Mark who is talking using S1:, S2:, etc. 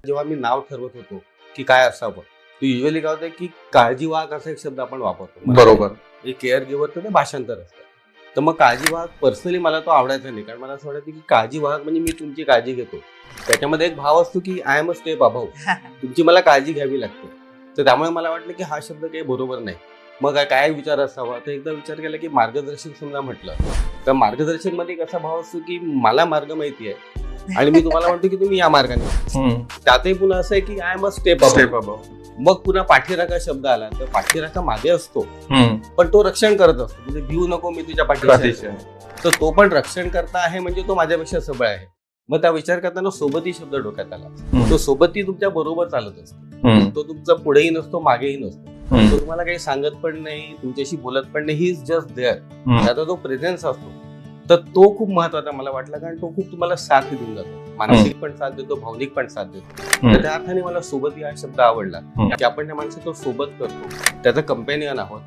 S1: जेव्हा मी नाव ठरवत होतो की काय असावं, तर युजली काय होतं की काळजीवाहक असा एक शब्द आपण वापरतो.
S2: बरोबर.
S1: केअर गिव्हर ते भाषांतर असतं. तर मग काळजीवाहक पर्सनली मला तो आवडायचा नाही, कारण मला असं वाटायचं की काळजीवाहक म्हणजे मी तुमची काळजी घेतो. त्याच्यामध्ये एक भाव असतो की I am a step above, तुमची मला काळजी घ्यावी लागते. तर त्यामुळे मला वाटलं की हा शब्द काही बरोबर नाही. मग काय विचार असावा, तर एकदा विचार केला की मार्गदर्शक समजा म्हटलं तर मार्गदर्शक मध्ये कसा भाव असतो की मला मार्ग माहिती आहे आणि मी तुम्हाला म्हणतो की तुम्ही या मार्गाने. त्यातही पुन्हा असं आहे की I am a step above. मग पुन्हा पाठीराखा शब्द आला, तर पाठीराखा मागे असतो पण तो रक्षण करत असतो. म्हणजे भिऊ नको मी तुझ्या पाठीशी, तर तो पण रक्षण करता आहे म्हणजे तो माझ्यापेक्षा सबळ आहे. मग त्या विचार करताना सोबती शब्द डोक्यात आला. तो सोबती तुमच्या बरोबर चालत असतो, तो तुमचा पुढेही नसतो मागेही नसतो. तो तुम्हाला काही सांगत पण नाही, तुमच्याशी बोलत पण नाही, ही इज जस्ट देअर. त्याचा जो प्रेझेन्स असतो तर तो खूप महत्वाचा मला वाटला, कारण तो खूप तुम्हाला साथ देऊन जातो. मानसिक पण साथ देतो, भावनिक पण साथ देतो. तर त्या अर्थाने मला सोबती हा शब्द आवडला की आपण त्या माणसाचं सोबत करतो, त्याचा कंपॅनियन आहोत.